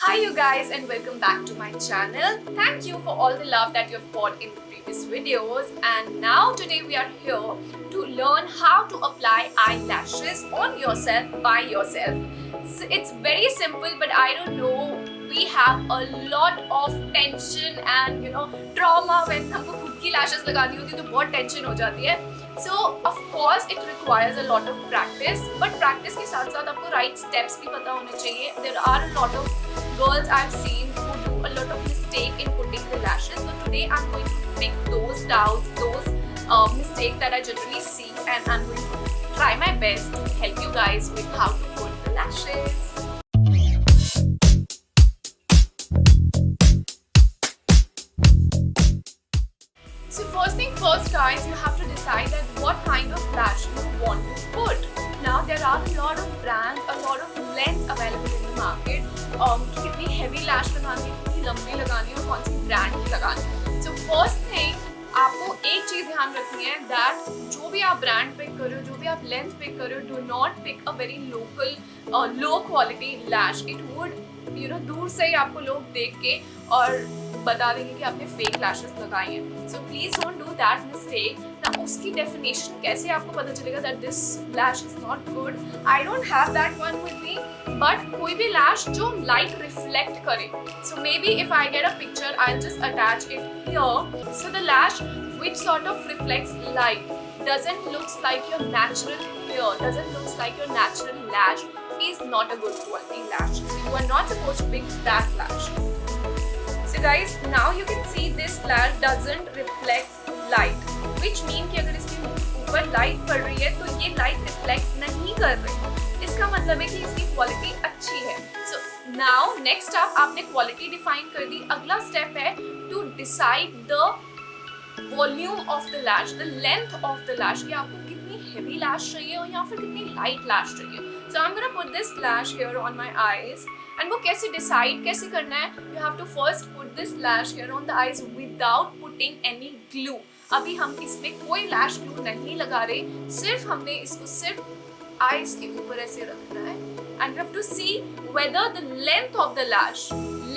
Hi you guys and welcome back to my channel. Thank you for all the love that you have poured in the previous videos, and now today we are here to learn how to apply eyelashes on yourself by yourself. So it's very simple, but I don't know, we have a lot of tension and trauma when हमको खुद की lashes लगानी होती है तो बहुत tension हो जाती है. So of course it requires a lot of practice, but practice के साथ साथ आपको right steps भी पता होने चाहिए. There are a lot of girls I've seen who do a lot of mistake in putting the lashes. So today I'm going to pick those doubts, those mistakes that I generally see, and I'm going to try my best to help you guys with how to put the lashes. So first thing first guys, you have to decide that what kind of lash you want to put. Now there are a lot of brands, a lot of lengths available in the market. कि कितनी heavy lash लगानी है, कितनी लंबी लगानी है और कौन सी brand की लगानी है. So first thing, आपको एक चीज ध्यान रखनी है that जो भी आप brand pick कर रहे हो, जो भी आप length pick कर रहे हो, do not pick a very local, low quality lash. It would दूर से ही आपको लोग देख के और बता देंगे कि आपने फेक लैशेस लगाई हैं. So please don't do that mistake. ना उसकी डेफिनेशन कैसे आपको पता चलेगा that this lash is not good. I don't have that one with me, but कोई भी लैश जो लाइट रिफ्लेक्ट करे. So maybe if I get a picture I just attach it here. So the lash which sort of reflects light, doesn't looks like your natural hair, doesn't looks like your natural lash, is not a good quality lash. So you are not supposed to pick that lash. So guys, now you can see this lash doesn't reflect light, which mean कि अगर इसके ऊपर light पड़ रही है तो ये light reflect नहीं कर रही. इसका मतलब है कि इसकी क्वालिटी अच्छी है. So now next up आपने क्वालिटी डिफाइन कर दी. अगला स्टेप है to decide the volume of the lash, the length of the lash, कि आपको कितनी heavy lash चाहिए और या फिर कितनी light lash चाहिए. So I'm gonna put this lash here on my eyes. And वो कैसे decide कैसे करना है? You have to first put this lash here on the eyes without putting any glue. अभी हम इसमें कोई lash glue नहीं लगा रहे, सिर्फ हमने इसको सिर्फ eyes के ऊपर ऐसे रखना है. And you have to see whether the length of the lash,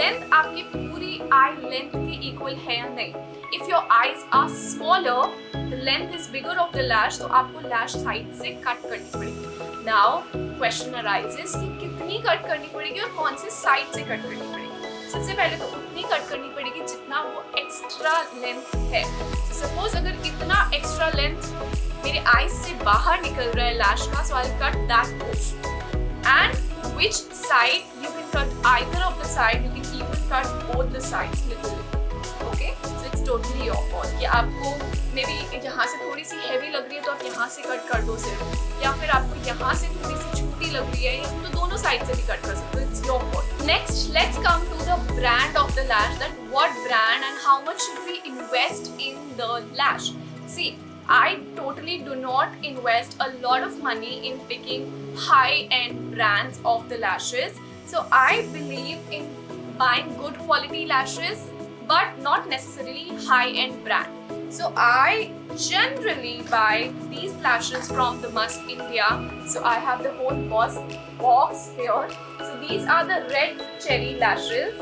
length आपकी पूरी eye length के equal है या नहीं. If your eyes are smaller, the length is bigger of the lash, तो आपको lash side से cut करनी पड़ेगी. Now question arises कि कितनी cut करनी पड़ेगी और कौन से side से cut करनी पड़ेगी. सबसे पहले तो उतनी cut करनी पड़ेगी जितना वो extra length है. So suppose अगर इतना extra length मेरे eyes से बाहर निकल रहा है lash का, so I'll cut that portion. And which side you can cut, either of the side, you can even cut both the sides little. Okay, so it's totally your call. कि आपको maybe यहाँ से थोड़ी सी heavy लग रही है तो आप यहाँ से cut कर दो सिर्फ, या फिर आपको यहाँ से थोड़ी सी छोटी लग रही है तो दोनों साइड से भी cut कर सकते हो. It's your call. Next, let's come to the brand of the lash. That what brand and how much should we invest in the lash? See, I totally do not invest a lot of money in picking high-end brands of the lashes. So I believe in buying good quality lashes, but not necessarily high-end brand. So I generally buy these lashes from the Musk India. So I have the whole box here. So these are the red cherry lashes.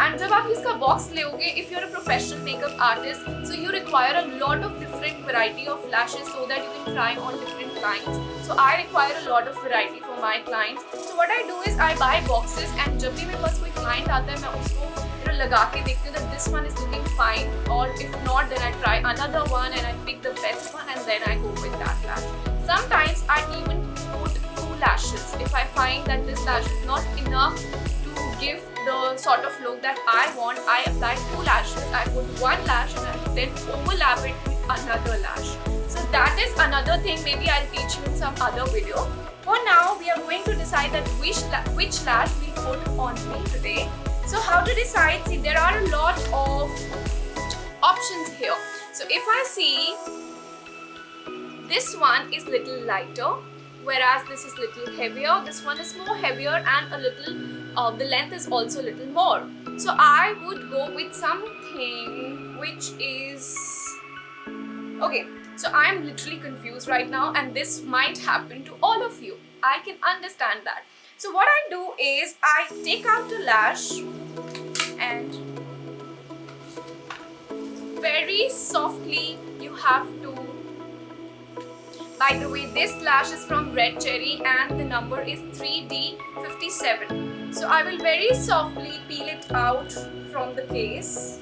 And जब आप इसका box लोगे, if you're a professional makeup artist, so you require a lot of different variety of lashes so that you can try on different clients. So I require a lot of variety for my clients. So what I do is I buy boxes, and जब भी मेरे पास कोई client आता है मैं उसको लगा के देखती हूँ that this one is looking fine, or if not then I try another one and I pick the best one and then I go with that lash. Sometimes I even put two lashes. If I find that this lash is not enough to give the sort of look that I want, I apply two lashes. I put one lash and I then overlap it with another lash. So that is another thing, maybe I'll teach you in some other video. For now, we are going to decide that which lash we put on me today. So how to decide? See, there are a lot of options here. So if I see this one is little lighter, whereas this is little heavier, this one is more heavier and a little, the length is also a little more. So I would go with something which is, okay, so I am literally confused right now, and this might happen to all of you. I can understand that. So what I do is I take out the lash and very softly you have to. By the way, this lash is from Red Cherry and the number is 3D57. So I will very softly peel it out from the case.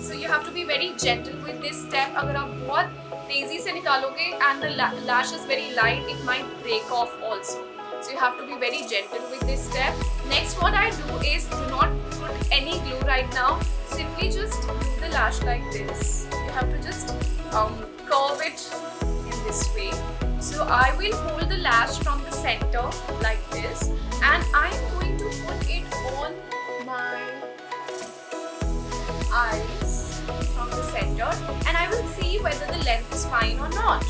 So you have to be very gentle with this step. अगर आप बहुत तेजी से निकालोगे and the lash is very light, it might break off also. So you have to be very gentle with this step. Next, what I do is do not put any glue right now. Simply just do the lash like this. You have to just curve it in this way. So I will hold the lash from the center like this, and I am going to put it on my eyes from the center, and I will see whether the length is fine or not.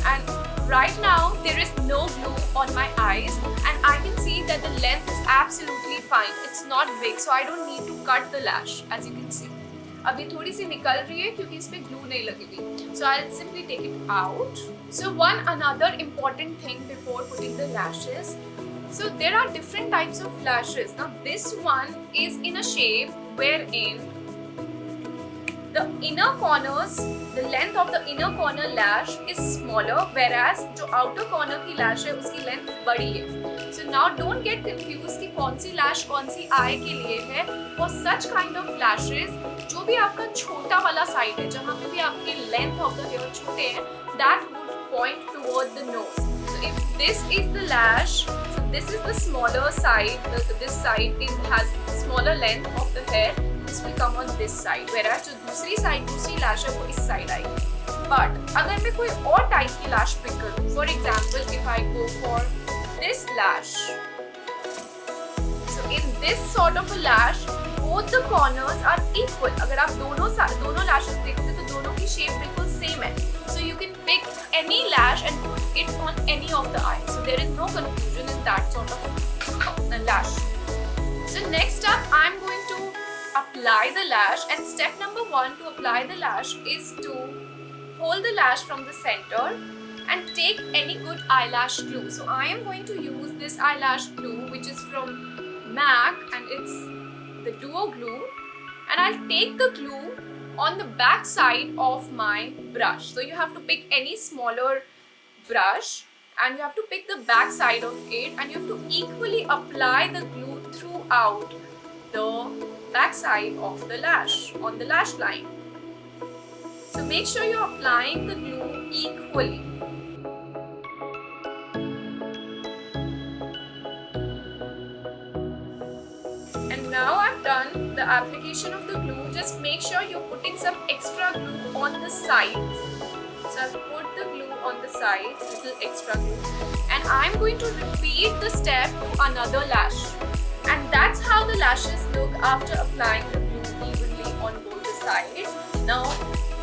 And right now there is no glue on my eyes and I can see that the length is absolutely fine. It's not big, so I don't need to cut the lash, as you can see. अब ये थोड़ी सी निकल रही है क्योंकि इस पे glue नहीं लगी हुई. So I'll simply take it out. So one another important thing before putting the lashes. So there are different types of lashes. Now this one is in a shape wherein the inner corners, the length of the inner corner lash is smaller, whereas जो outer corner की lash है उसकी length बड़ी है. So now don't get confused कि कौन सी lash कौन सी eye के लिए है. For such kind of lashes, जो भी आपका छोटा वाला side है, जहाँ पे भी आपके length of the hair छोटे हैं, that would point toward the nose. So if this is the lash, so this is the smaller side. This side has smaller length of the hair. This will come on this side, whereas जो दूसरी side, दूसरी lash है वो इस side आएगी. But अगर मैं कोई और type की lash pick करूँ, for example, if I go for this lash, so in this sort of a lash, both the corners are equal. अगर आप दोनों lashes देखोगे तो दोनों की shape बिल्कुल same है. So you can pick any lash and put it on any of the eyes. So there is no confusion in that sort of lash. So next up, I'm going to apply the lash, and step number 1 to apply the lash is to hold the lash from the center and take any good eyelash glue. So I am going to use this eyelash glue which is from MAC and it's the duo glue, and I'll take the glue on the back side of my brush. So you have to pick any smaller brush and you have to pick the back side of it, and you have to equally apply the glue throughout the back side of the lash on the lash line. So make sure you're applying the glue equally. And now I've done the application of the glue. Just make sure you're putting some extra glue on the sides. So I've put the glue on the sides, little extra glue, and I'm going to repeat the step to another lash. And that's how the lashes look after applying the glue evenly on both the sides. Now,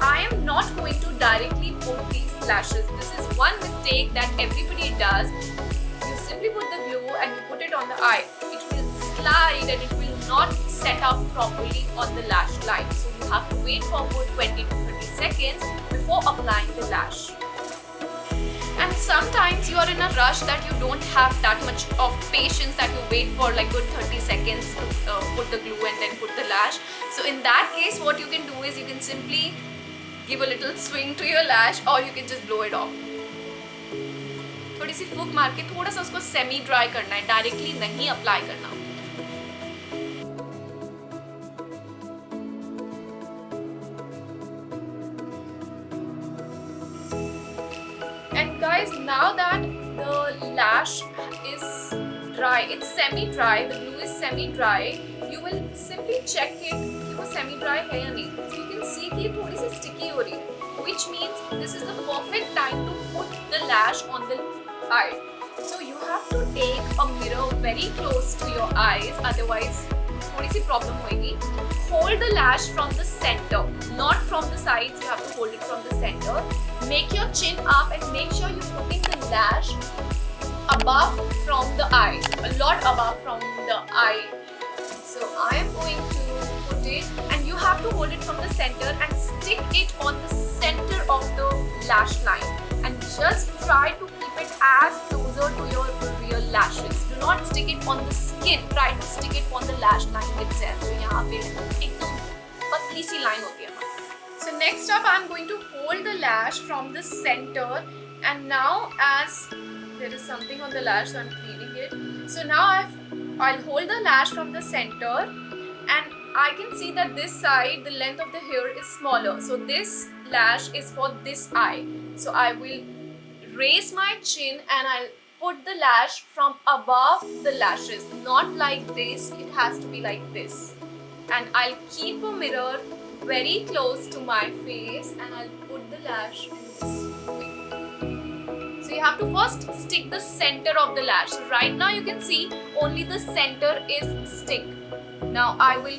I am not going to directly put these lashes. This is one mistake that everybody does. You simply put the glue and you put it on the eye. It will slide and it will not set up properly on the lash line. So you have to wait for about 20 to 30 seconds before applying the lash. And sometimes you are in a rush that you don't have that much of patience that you wait for like good 30 seconds to put the glue and then put the lash. So in that case, what you can do is you can simply give a little swing to your lash, or you can just blow it off. थोड़ी सी फूक मार के थोड़ा सा उसको semi dry करना है, directly नहीं अप्लाई करना. And guys, now that the lash is dry, it's semi-dry, the glue is semi-dry, you will simply check it कि वो semi-dry है या नहीं. So you can see कि ये थोड़ी सी sticky हो रही है, which means this is the perfect time to put the lash on the eye. So you have to take a mirror very close to your eyes, otherwise थोड़ी सी problem होगी. Hold the lash from the center, not from the sides. You have to hold it from the center. Make your chin up and make sure you're putting the lash above from the eye, a lot above from the eye. So I am going to put it, and you have to hold it from the center and stick it on the center of the lash line, and just try to keep it as closer to your real lashes. Do not stick it on the skin, try to stick it on the lash line itself. So यहाँ पे एकदम पतली सी line होती है. So next up, I'm going to hold the lash from the center, and now as there is something on the lash, so I'm cleaning it. So now I'll hold the lash from the center, and I can see that this side, the length of the hair is smaller. So this lash is for this eye. So I will raise my chin and I'll put the lash from above the lashes. Not like this, it has to be like this. And I'll keep a mirror very close to my face and I'll put the lash in this way. So you have to first stick the center of the lash. So right now you can see only the center is stick. Now I will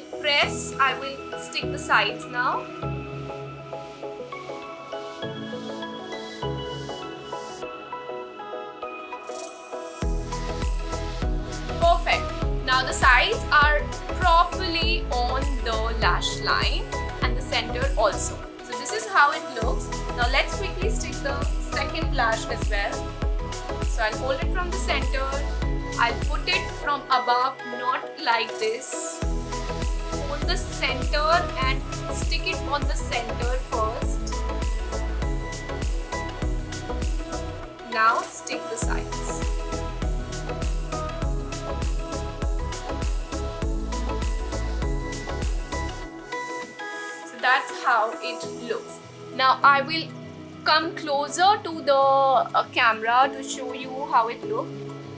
stick the sides now. Perfect. Now the sides are properly on the lash line and the center also. So this is how it looks. Now let's quickly stick the second lash as well. So I'll hold it from the center. I'll put it from above, not like this. Hold the center and stick it on the center first. Now stick the sides. So that's how it looks. Now I will come closer to the camera to show you how it looks.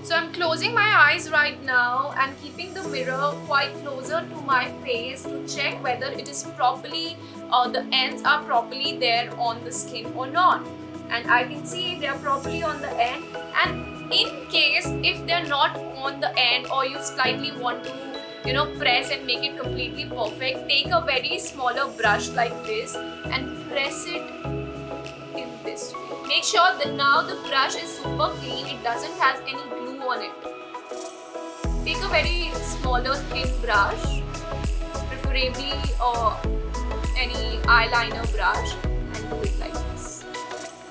So I'm closing my eyes right now and keeping the mirror quite closer to my face to check whether it is properly, the ends are properly there on the skin or not. And I can see they are properly on the end. And in case if they're not on the end, or you slightly want to press and make it completely perfect, take a very smaller brush like this and press it in this way. Make sure that now the brush is super clean, it doesn't have any glue on it. Take a very smaller thin brush, preferably any eyeliner brush, and do it like this.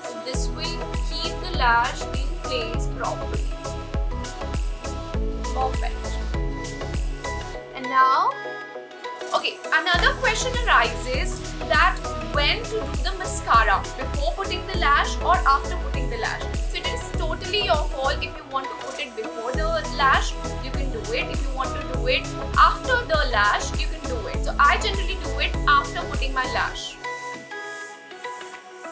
So this will keep the lash in place properly. Perfect. And now, okay, another question arises that when to do the mascara, before putting the lash or after putting the lash. So it is totally your call. If you want to put it before the lash, you can do it. If you want to do it after the lash, you can do it. So I generally do it after putting my lash.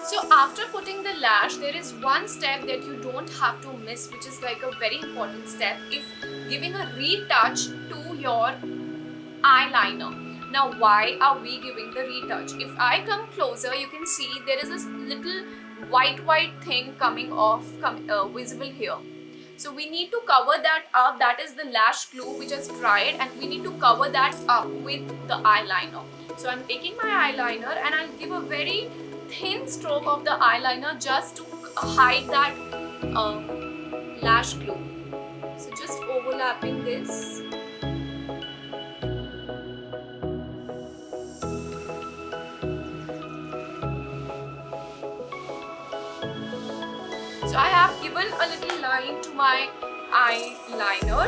So after putting the lash, there is one step that you don't have to miss, which is like a very important step, is giving a retouch to your eyeliner. Now why are we giving the retouch? If I come closer, you can see there is this little white thing coming off, visible here. So we need to cover that up. That is the lash glue which has dried, and we need to cover that up with the eyeliner. So I'm taking my eyeliner and I'll give a very thin stroke of the eyeliner just to hide that lash glue. So just overlapping this. So I have given a little line to my eyeliner,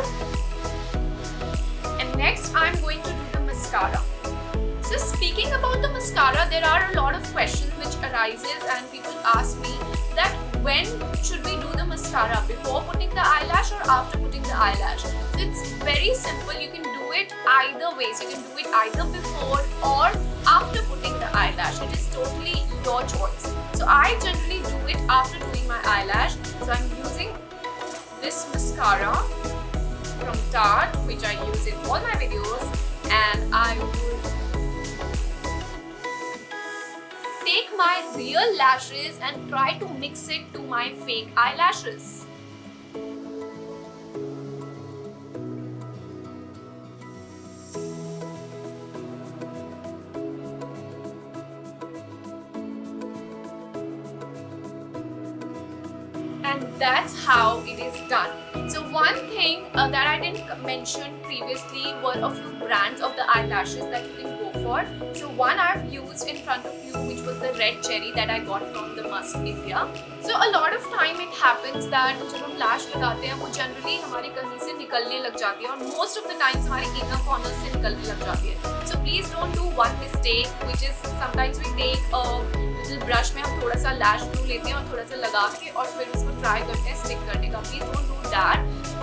and next I'm going to do the mascara. So speaking about the mascara, there are a lot of questions which arises and people ask me that when should we do the mascara, before putting the eyelash or after putting the eyelash. So it's very simple, you can do it either ways. You can do it either before or after putting the eyelash. It is totally your choice. So I generally do it after doing my eyelash. So I'm using this mascara from Tarte, which I use in all my videos, and I would take my real lashes and try to mix it to my fake eyelashes. And that's how it is done. So one thing that I didn't mention previously were a few brands of the eyelashes that you can go for. So one I've used in front of you, which was was the red cherry that I got from the Musk India. So a lot of time it happens that जब हम lash लगाते हैं वो generally हमारी कहीं से निकलने लग जाती है और most of the times हमारे inner corners से निकलने लग जाती है. So please don't do one mistake, which is sometimes we take a little brush में हम थोड़ा सा lash glue लेते हैं और थोड़ा सा लगा के और फिर उसको try करते हैं stick करने का. Please don't do that.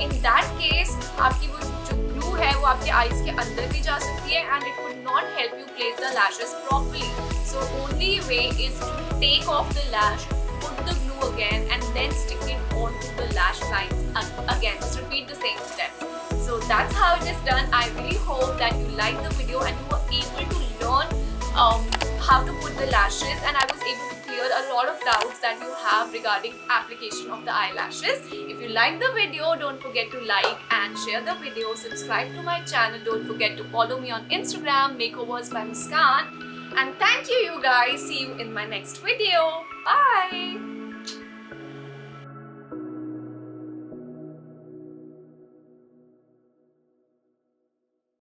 In that case आपकी वो जो glue है वो आपके eyes के अंदर भी जा सकती है and it would not help you place the lashes properly. So only way is to take off the lash, put the glue again and then stick it onto the lash lines again. Just repeat the same steps. So that's how it is done. I really hope that you liked the video and you were able to learn how to put the lashes, and I was able to clear a lot of doubts that you have regarding application of the eyelashes. If you like the video, don't forget to like and share the video. Subscribe to my channel. Don't forget to follow me on Instagram, Makeovers by Mascara. And thank you guys. See you in my next video. Bye.